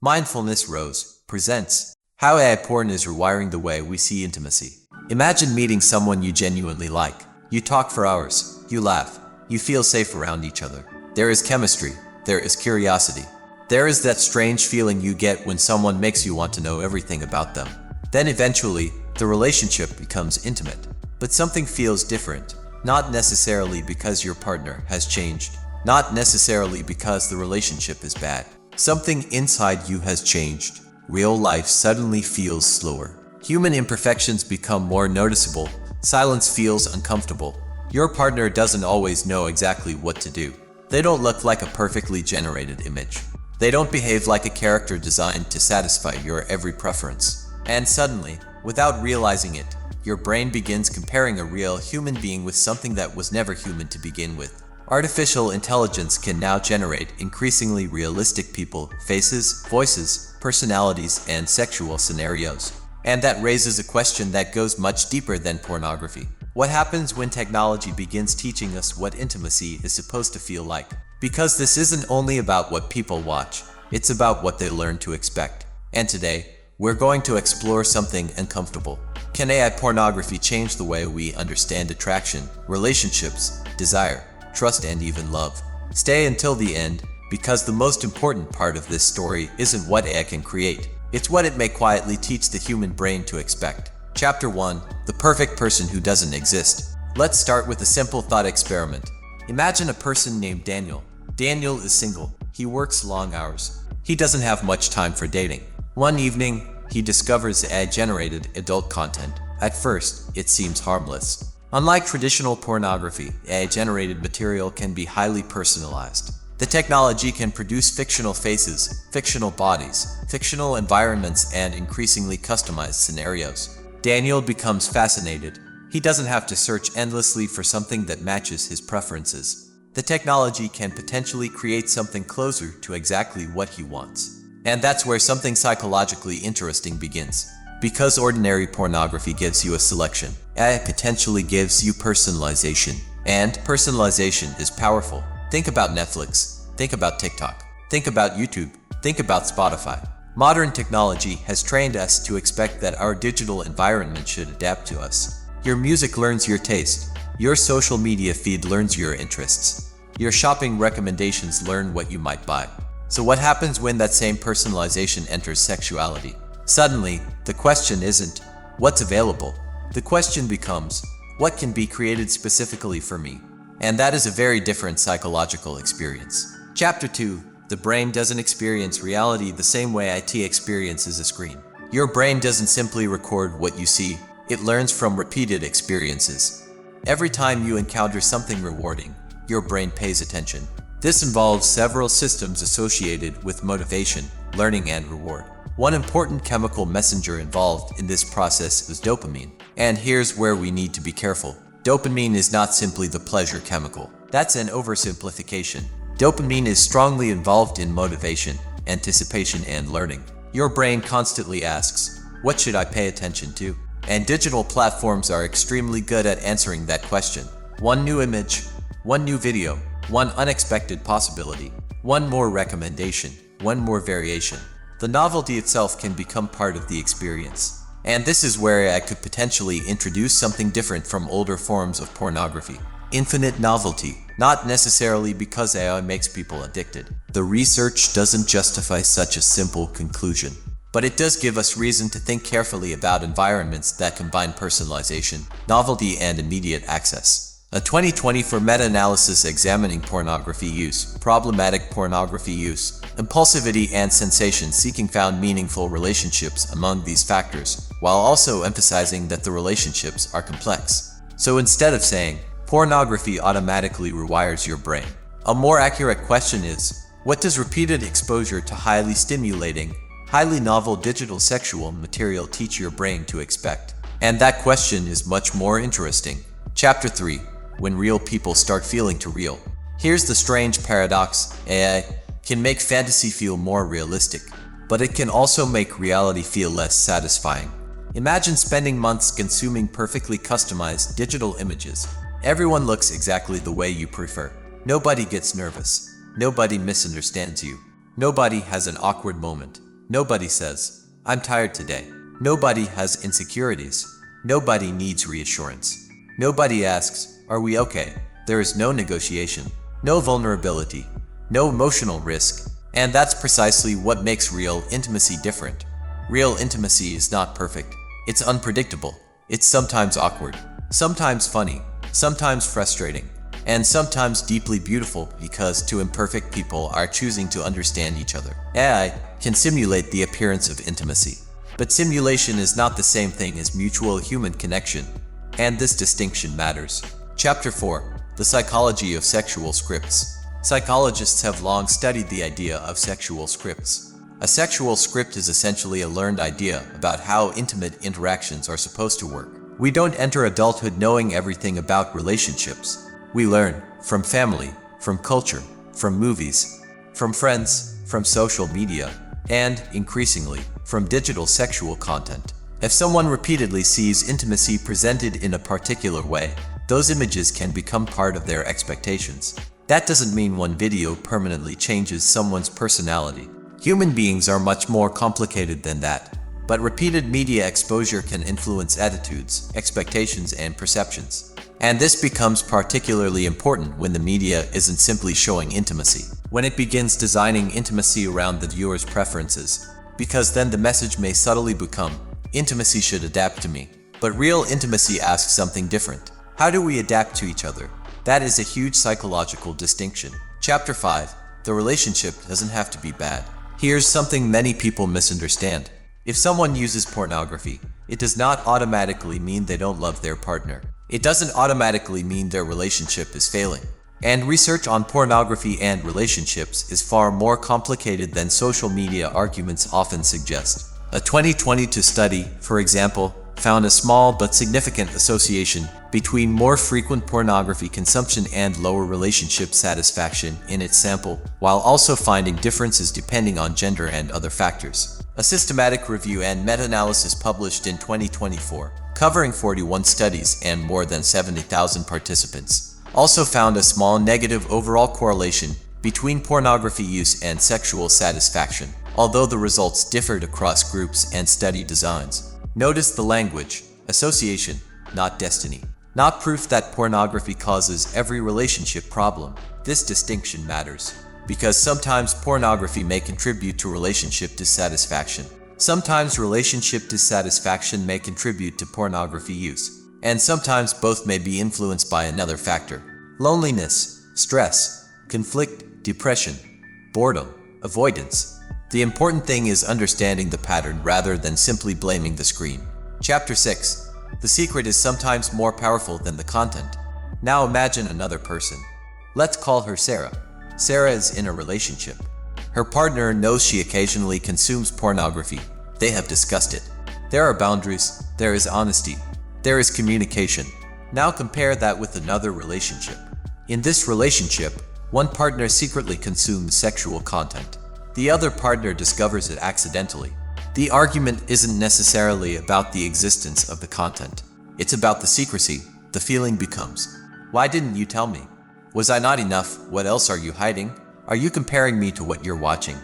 Mindfulness Rose presents How AI Porn is Rewiring the Way We See Intimacy. Imagine meeting someone you genuinely like. You talk for hours, you laugh, you feel safe around each other. There is chemistry, there is curiosity. There is that strange feeling you get when someone makes you want to know everything about them. Then eventually, the relationship becomes intimate. But something feels different, not necessarily because your partner has changed, not necessarily because the relationship is bad. Something inside you has changed. Real life suddenly feels slower. Human imperfections become more noticeable. Silence feels uncomfortable. Your partner doesn't always know exactly what to do. They don't look like a perfectly generated image. They don't behave like a character designed to satisfy your every preference. And suddenly, without realizing it, your brain begins comparing a real human being with something that was never human to begin with. Artificial intelligence can now generate increasingly realistic people, faces, voices, personalities, and sexual scenarios. And that raises a question that goes much deeper than pornography. What happens when technology begins teaching us what intimacy is supposed to feel like? Because this isn't only about what people watch, it's about what they learn to expect. And today, we're going to explore something uncomfortable. Can AI pornography change the way we understand attraction, relationships, desire, trust, and even love? Stay until the end, because the most important part of this story isn't what AI can create. It's what it may quietly teach the human brain to expect. Chapter 1. The Perfect Person Who Doesn't Exist. Let's start with a simple thought experiment. Imagine a person named Daniel. Daniel is single. He works long hours. He doesn't have much time for dating. One evening, he discovers AI-generated adult content. At first, it seems harmless. Unlike traditional pornography, AI-generated material can be highly personalized. The technology can produce fictional faces, fictional bodies, fictional environments, and increasingly customized scenarios. Daniel becomes fascinated. He doesn't have to search endlessly for something that matches his preferences. The technology can potentially create something closer to exactly what he wants. And that's where something psychologically interesting begins. Because ordinary pornography gives you a selection, AI potentially gives you personalization. And personalization is powerful. Think about Netflix. Think about TikTok. Think about YouTube. Think about Spotify. Modern technology has trained us to expect that our digital environment should adapt to us. Your music learns your taste. Your social media feed learns your interests. Your shopping recommendations learn what you might buy. So what happens when that same personalization enters sexuality? Suddenly, the question isn't, what's available? The question becomes, what can be created specifically for me? And that is a very different psychological experience. Chapter 2. The brain doesn't experience reality the same way IT experiences a screen. Your brain doesn't simply record what you see, it learns from repeated experiences. Every time you encounter something rewarding, your brain pays attention. This involves several systems associated with motivation, learning, and reward. One important chemical messenger involved in this process is dopamine. And here's where we need to be careful. Dopamine is not simply the pleasure chemical. That's an oversimplification. Dopamine is strongly involved in motivation, anticipation, and learning. Your brain constantly asks, what should I pay attention to? And digital platforms are extremely good at answering that question. One new image, one new video, one unexpected possibility, one more recommendation, one more variation. The novelty itself can become part of the experience. And this is where AI could potentially introduce something different from older forms of pornography. Infinite novelty, not necessarily because AI makes people addicted. The research doesn't justify such a simple conclusion. But it does give us reason to think carefully about environments that combine personalization, novelty, and immediate access. A 2024 meta-analysis examining pornography use, problematic pornography use, impulsivity, and sensation-seeking found meaningful relationships among these factors, while also emphasizing that the relationships are complex. So instead of saying, pornography automatically rewires your brain, a more accurate question is, what does repeated exposure to highly stimulating, highly novel digital sexual material teach your brain to expect? And that question is much more interesting. Chapter 3. When real people start feeling too real. Here's the strange paradox. AI can make fantasy feel more realistic, but it can also make reality feel less satisfying. Imagine spending months consuming perfectly customized digital images. Everyone looks exactly the way you prefer. Nobody gets nervous. Nobody misunderstands you. Nobody has an awkward moment. Nobody says, "I'm tired today." Nobody has insecurities. Nobody needs reassurance. Nobody asks, "Are we okay?" There is no negotiation, no vulnerability, no emotional risk. And that's precisely what makes real intimacy different. Real intimacy is not perfect. It's unpredictable. It's sometimes awkward, sometimes funny, sometimes frustrating, and sometimes deeply beautiful because two imperfect people are choosing to understand each other. AI can simulate the appearance of intimacy, but simulation is not the same thing as mutual human connection, and this distinction matters. Chapter 4: The Psychology of Sexual Scripts. Psychologists have long studied the idea of sexual scripts. A sexual script is essentially a learned idea about how intimate interactions are supposed to work. We don't enter adulthood knowing everything about relationships. We learn from family, from culture, from movies, from friends, from social media, and, increasingly, from digital sexual content. If someone repeatedly sees intimacy presented in a particular way, those images can become part of their expectations. That doesn't mean one video permanently changes someone's personality. Human beings are much more complicated than that. But repeated media exposure can influence attitudes, expectations, and perceptions. And this becomes particularly important when the media isn't simply showing intimacy, when it begins designing intimacy around the viewer's preferences. Because then the message may subtly become, "Intimacy should adapt to me." But real intimacy asks something different. How do we adapt to each other? That is a huge psychological distinction. Chapter 5: The relationship doesn't have to be bad. Here's something many people misunderstand. If someone uses pornography, it does not automatically mean they don't love their partner. It doesn't automatically mean their relationship is failing. And research on pornography and relationships is far more complicated than social media arguments often suggest. A 2022 study, for example, found a small but significant association between more frequent pornography consumption and lower relationship satisfaction in its sample, while also finding differences depending on gender and other factors. A systematic review and meta-analysis published in 2024, covering 41 studies and more than 70,000 participants, also found a small negative overall correlation between pornography use and sexual satisfaction, although the results differed across groups and study designs. Notice the language: association, not destiny. Not proof that pornography causes every relationship problem. This distinction matters, because sometimes pornography may contribute to relationship dissatisfaction. Sometimes relationship dissatisfaction may contribute to pornography use, and sometimes both may be influenced by another factor: loneliness, stress, conflict, depression, boredom, avoidance. The important thing is understanding the pattern rather than simply blaming the screen. Chapter 6: The secret is sometimes more powerful than the content. Now imagine another person. Let's call her Sarah. Sarah is in a relationship. Her partner knows she occasionally consumes pornography. They have discussed it. There are boundaries, there is honesty, there is communication. Now compare that with another relationship. In this relationship, one partner secretly consumes sexual content. The other partner discovers it accidentally. The argument isn't necessarily about the existence of the content. It's about the secrecy. The feeling becomes, "Why didn't you tell me? Was I not enough? What else are you hiding? Are you comparing me to what you're watching?"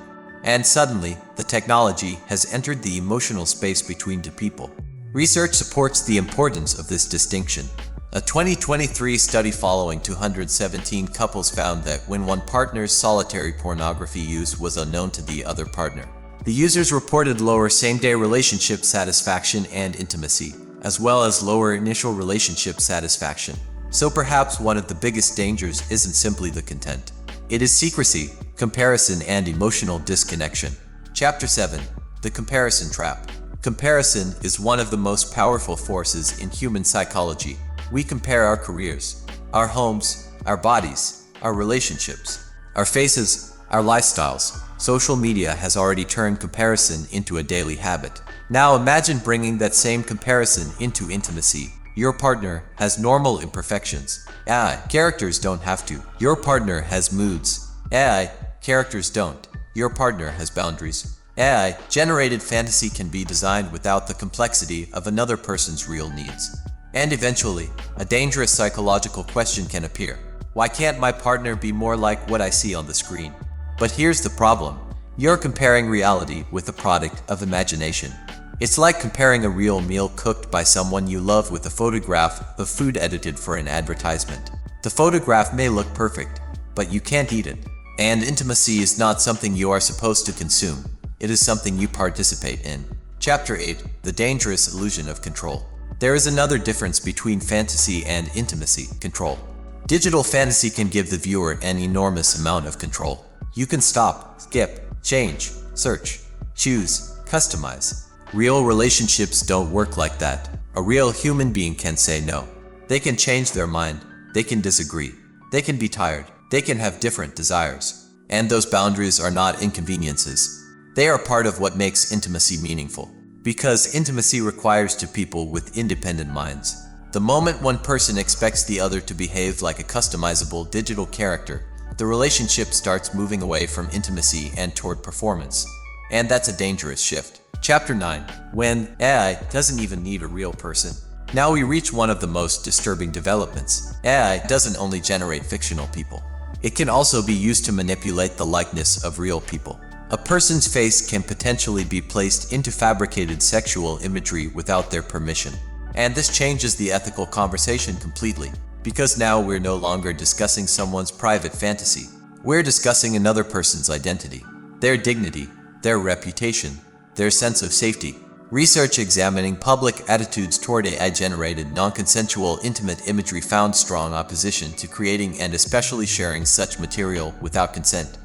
And suddenly, the technology has entered the emotional space between two people. Research supports the importance of this distinction. A 2023 study following 217 couples found that when one partner's solitary pornography use was unknown to the other partner, the users reported lower same-day relationship satisfaction and intimacy, as well as lower initial relationship satisfaction. So perhaps one of the biggest dangers isn't simply the content. It is secrecy, comparison, and emotional disconnection. Chapter 7: The Comparison Trap. Comparison is one of the most powerful forces in human psychology. We compare our careers, our homes, our bodies, our relationships, our faces, our lifestyles. Social media has already turned comparison into a daily habit. Now imagine bringing that same comparison into intimacy. Your partner has normal imperfections. AI characters don't have to. Your partner has moods. AI characters don't. Your partner has boundaries. AI generated fantasy can be designed without the complexity of another person's real needs. And eventually, a dangerous psychological question can appear. Why can't my partner be more like what I see on the screen? But here's the problem. You're comparing reality with a product of imagination. It's like comparing a real meal cooked by someone you love with a photograph of food edited for an advertisement. The photograph may look perfect, but you can't eat it. And intimacy is not something you are supposed to consume. It is something you participate in. Chapter 8: The Dangerous Illusion of Control. There is another difference between fantasy and intimacy: control. Digital fantasy can give the viewer an enormous amount of control. You can stop, skip, change, search, choose, customize. Real relationships don't work like that. A real human being can say no. They can change their mind. They can disagree. They can be tired. They can have different desires. And those boundaries are not inconveniences. They are part of what makes intimacy meaningful. Because intimacy requires two people with independent minds. The moment one person expects the other to behave like a customizable digital character, the relationship starts moving away from intimacy and toward performance. And that's a dangerous shift. Chapter 9: When AI doesn't even need a real person. Now we reach one of the most disturbing developments. AI doesn't only generate fictional people. It can also be used to manipulate the likeness of real people. A person's face can potentially be placed into fabricated sexual imagery without their permission. And this changes the ethical conversation completely, because now we're no longer discussing someone's private fantasy. We're discussing another person's identity, their dignity, their reputation, their sense of safety. Research examining public attitudes toward AI-generated non-consensual intimate imagery found strong opposition to creating and especially sharing such material without consent.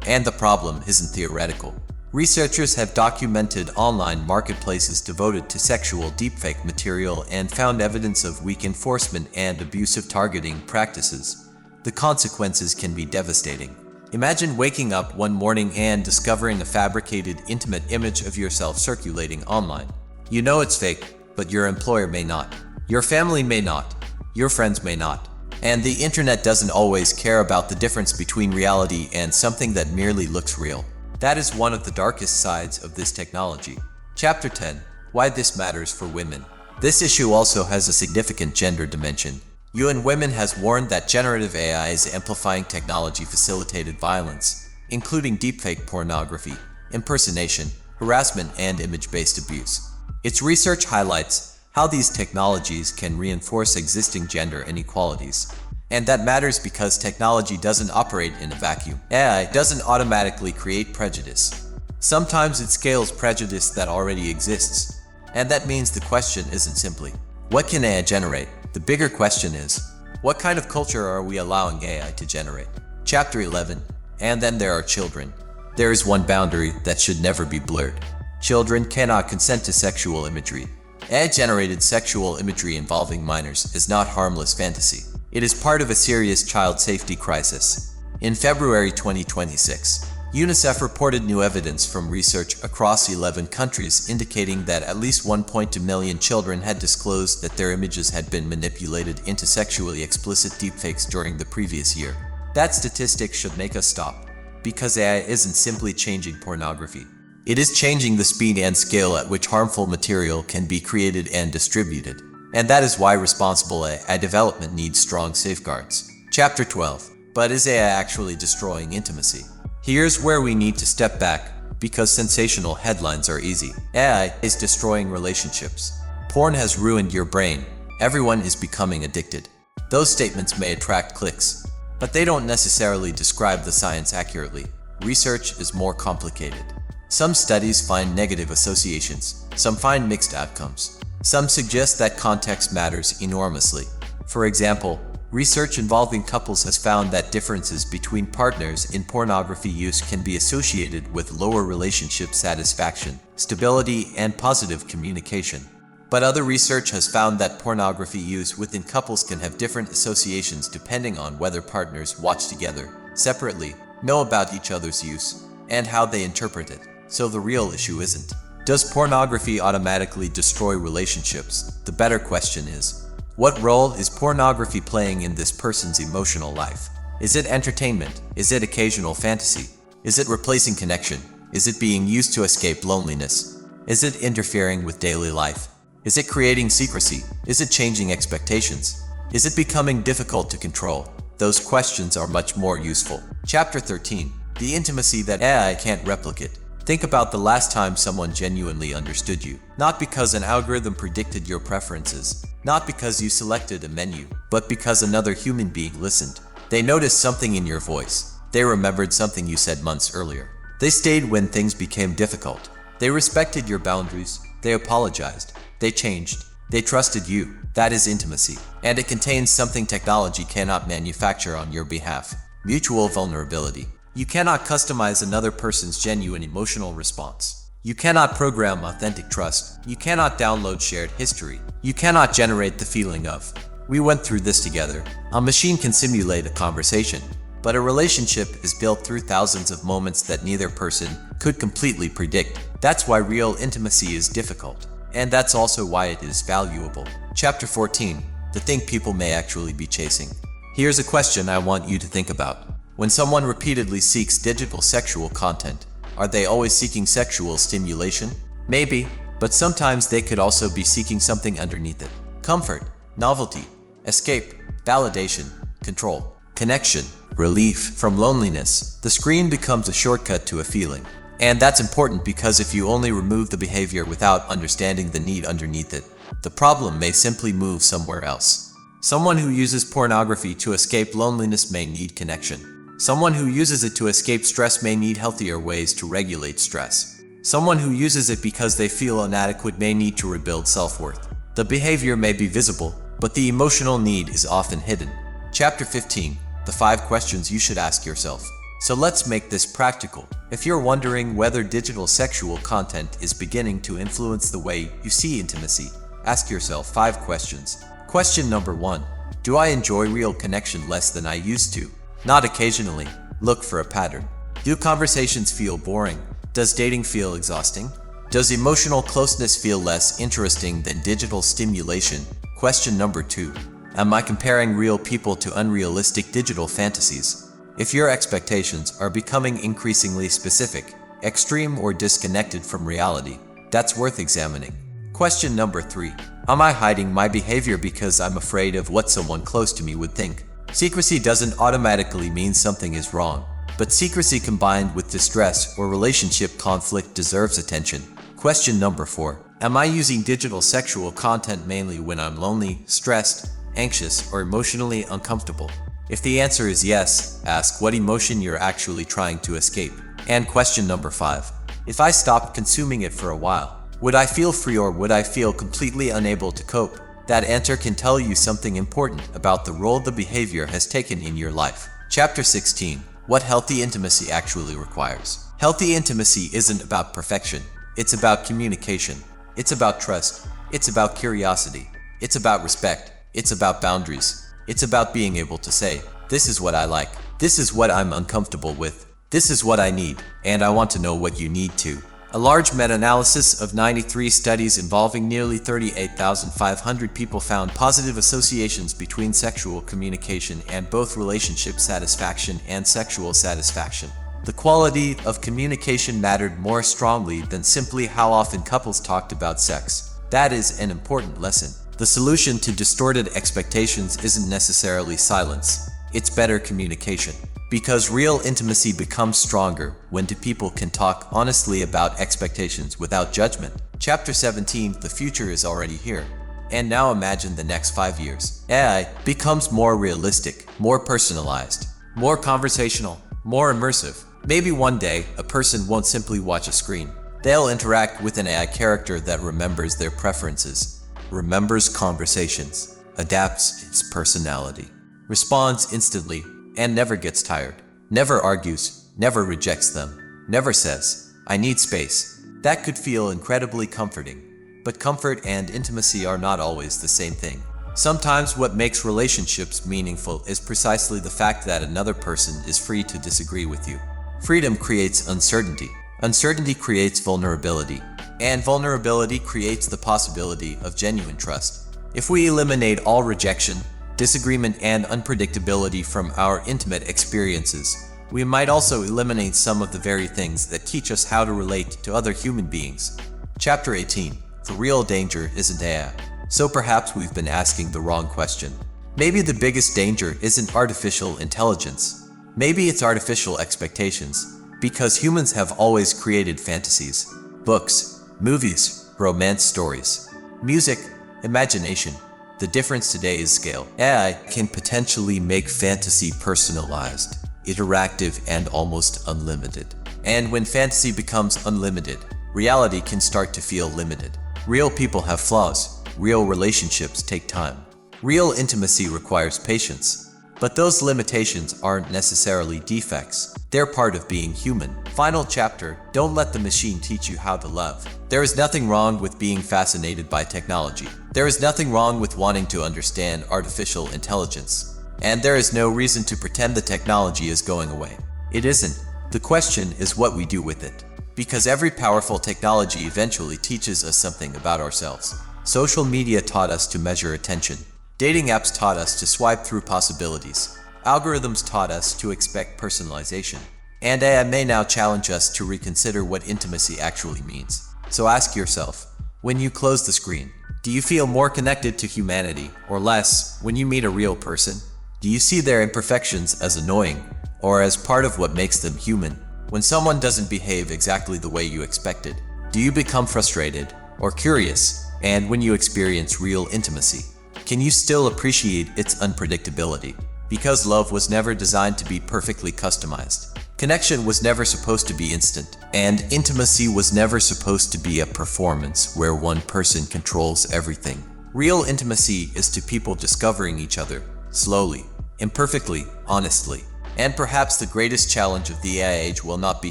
And the problem isn't theoretical. Researchers have documented online marketplaces devoted to sexual deepfake material and found evidence of weak enforcement and abusive targeting practices. The consequences can be devastating. Imagine waking up one morning and discovering a fabricated, intimate image of yourself circulating online. You know it's fake, but your employer may not. Your family may not. Your friends may not. And the internet doesn't always care about the difference between reality and something that merely looks real. That is one of the darkest sides of this technology. Chapter 10: Why this matters for women. This issue also has a significant gender dimension. UN Women has warned that generative AI is amplifying technology-facilitated violence, including deepfake pornography, impersonation, harassment, and image-based abuse. Its research highlights how these technologies can reinforce existing gender inequalities. And that matters because technology doesn't operate in a vacuum. AI doesn't automatically create prejudice. Sometimes it scales prejudice that already exists. And that means the question isn't simply, what can AI generate? The bigger question is, what kind of culture are we allowing AI to generate? Chapter 11: And then there are children. There is one boundary that should never be blurred. Children cannot consent to sexual imagery. AI-generated sexual imagery involving minors is not harmless fantasy. It is part of a serious child safety crisis. In February 2026, UNICEF reported new evidence from research across 11 countries indicating that at least 1.2 million children had disclosed that their images had been manipulated into sexually explicit deepfakes during the previous year. That statistic should make us stop, because AI isn't simply changing pornography. It is changing the speed and scale at which harmful material can be created and distributed. And that is why responsible AI development needs strong safeguards. Chapter 12: But is AI actually destroying intimacy? Here's where we need to step back, because sensational headlines are easy. AI is destroying relationships. Porn has ruined your brain. Everyone is becoming addicted. Those statements may attract clicks, but they don't necessarily describe the science accurately. Research is more complicated. Some studies find negative associations. Some find mixed outcomes. Some suggest that context matters enormously. For example, research involving couples has found that differences between partners in pornography use can be associated with lower relationship satisfaction, stability, and positive communication. But other research has found that pornography use within couples can have different associations depending on whether partners watch together, separately, know about each other's use, and how they interpret it. So the real issue isn't, does pornography automatically destroy relationships? The better question is, what role is pornography playing in this person's emotional life? Is it entertainment? Is it occasional fantasy? Is it replacing connection? Is it being used to escape loneliness? Is it interfering with daily life? Is it creating secrecy? Is it changing expectations? Is it becoming difficult to control? Those questions are much more useful. Chapter 13: The intimacy that AI can't replicate. Think about the last time someone genuinely understood you. Not because an algorithm predicted your preferences, not because you selected a menu, but because another human being listened. They noticed something in your voice. They remembered something you said months earlier. They stayed when things became difficult. They respected your boundaries. They apologized. They changed. They trusted you. That is intimacy. And it contains something technology cannot manufacture on your behalf. Mutual vulnerability. You cannot customize another person's genuine emotional response. You cannot program authentic trust. You cannot download shared history. You cannot generate the feeling of, "We went through this together." A machine can simulate a conversation, but a relationship is built through thousands of moments that neither person could completely predict. That's why real intimacy is difficult. And that's also why it is valuable. Chapter 14. The thing people may actually be chasing. Here's a question I want you to think about. When someone repeatedly seeks digital sexual content, are they always seeking sexual stimulation? Maybe, but sometimes they could also be seeking something underneath it. Comfort, novelty, escape, validation, control, connection, relief from loneliness. The screen becomes a shortcut to a feeling. And that's important because if you only remove the behavior without understanding the need underneath it, the problem may simply move somewhere else. Someone who uses pornography to escape loneliness may need connection. Someone who uses it to escape stress may need healthier ways to regulate stress. Someone who uses it because they feel inadequate may need to rebuild self-worth. The behavior may be visible, but the emotional need is often hidden. Chapter 15. The 5 questions you should ask yourself. So let's make this practical. If you're wondering whether digital sexual content is beginning to influence the way you see intimacy, ask yourself 5 questions. Question number 1. Do I enjoy real connection less than I used to? Not occasionally. Look for a pattern. Do conversations feel boring? Does dating feel exhausting? Does emotional closeness feel less interesting than digital stimulation? Question number 2. Am I comparing real people to unrealistic digital fantasies? If your expectations are becoming increasingly specific, extreme, or disconnected from reality, that's worth examining. Question number 3. Am I hiding my behavior because I'm afraid of what someone close to me would think? Secrecy doesn't automatically mean something is wrong, but secrecy combined with distress or relationship conflict deserves attention. Question number 4. Am I using digital sexual content mainly when I'm lonely, stressed, anxious, or emotionally uncomfortable? If the answer is yes, ask what emotion you're actually trying to escape. And question number 5. If I stopped consuming it for a while, would I feel free or would I feel completely unable to cope? That answer can tell you something important about the role the behavior has taken in your life. Chapter 16. What healthy intimacy actually requires. Healthy intimacy isn't about perfection. It's about communication. It's about trust. It's about curiosity. It's about respect. It's about boundaries. It's about being able to say, "This is what I like. This is what I'm uncomfortable with. This is what I need, and I want to know what you need too." A large meta-analysis of 93 studies involving nearly 38,500 people found positive associations between sexual communication and both relationship satisfaction and sexual satisfaction. The quality of communication mattered more strongly than simply how often couples talked about sex. That is an important lesson. The solution to distorted expectations isn't necessarily silence. It's better communication. Because real intimacy becomes stronger when two people can talk honestly about expectations without judgment. Chapter 17. The future is already here. And now imagine the next 5 years. AI becomes more realistic, more personalized, more conversational, more immersive. Maybe one day, a person won't simply watch a screen. They'll interact with an AI character that remembers their preferences, remembers conversations, adapts its personality, responds instantly, and never gets tired, never argues, never rejects them, never says, "I need space." That could feel incredibly comforting. But comfort and intimacy are not always the same thing. Sometimes what makes relationships meaningful is precisely the fact that another person is free to disagree with you. Freedom creates uncertainty. Uncertainty creates vulnerability. And vulnerability creates the possibility of genuine trust. If we eliminate all rejection, disagreement, and unpredictability from our intimate experiences, we might also eliminate some of the very things that teach us how to relate to other human beings. Chapter 18. The real danger isn't AI. So perhaps we've been asking the wrong question. Maybe the biggest danger isn't artificial intelligence. Maybe it's artificial expectations, because humans have always created fantasies, books, movies, romance stories, music, imagination. The difference today is scale. AI can potentially make fantasy personalized, interactive, and almost unlimited. And when fantasy becomes unlimited, reality can start to feel limited. Real people have flaws. Real relationships take time. Real intimacy requires patience. But those limitations aren't necessarily defects. They're part of being human. Final chapter: don't let the machine teach you how to love. There is nothing wrong with being fascinated by technology. There is nothing wrong with wanting to understand artificial intelligence. And there is no reason to pretend the technology is going away. It isn't. The question is what we do with it. Because every powerful technology eventually teaches us something about ourselves. Social media taught us to measure attention. Dating apps taught us to swipe through possibilities. Algorithms taught us to expect personalization. And AI may now challenge us to reconsider what intimacy actually means. So ask yourself, when you close the screen, do you feel more connected to humanity or less when you meet a real person? Do you see their imperfections as annoying or as part of what makes them human? When someone doesn't behave exactly the way you expected, do you become frustrated or curious? And when you experience real intimacy, can you still appreciate its unpredictability? Because love was never designed to be perfectly customized. Connection was never supposed to be instant. And intimacy was never supposed to be a performance where one person controls everything. Real intimacy is to people discovering each other, slowly, imperfectly, honestly. And perhaps the greatest challenge of the AI age will not be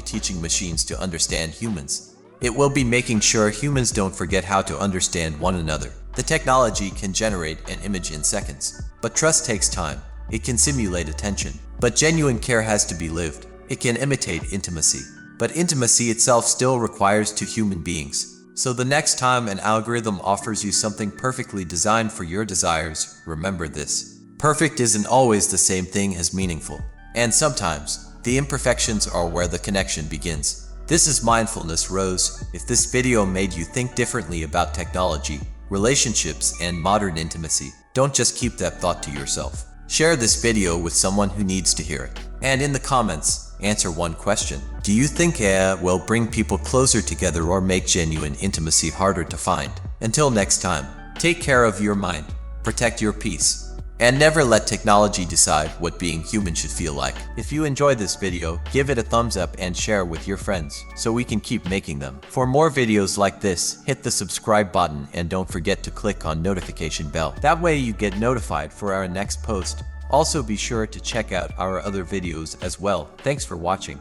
teaching machines to understand humans. It will be making sure humans don't forget how to understand one another. The technology can generate an image in seconds, but trust takes time. It can simulate attention, but genuine care has to be lived. It can imitate intimacy, but intimacy itself still requires two human beings. So the next time an algorithm offers you something perfectly designed for your desires, remember this: perfect isn't always the same thing as meaningful. And sometimes, the imperfections are where the connection begins. This is Mindfulness Rose. If this video made you think differently about technology, relationships, and modern intimacy, don't just keep that thought to yourself. Share this video with someone who needs to hear it. And in the comments, answer one question. Do you think AI will bring people closer together or make genuine intimacy harder to find? Until next time, take care of your mind, protect your peace, and never let technology decide what being human should feel like. If you enjoyed this video, give it a thumbs up and share with your friends so we can keep making them. For more videos like this, hit the subscribe button and don't forget to click on notification bell. That way you get notified for our next post. Also be sure to check out our other videos as well. Thanks for watching.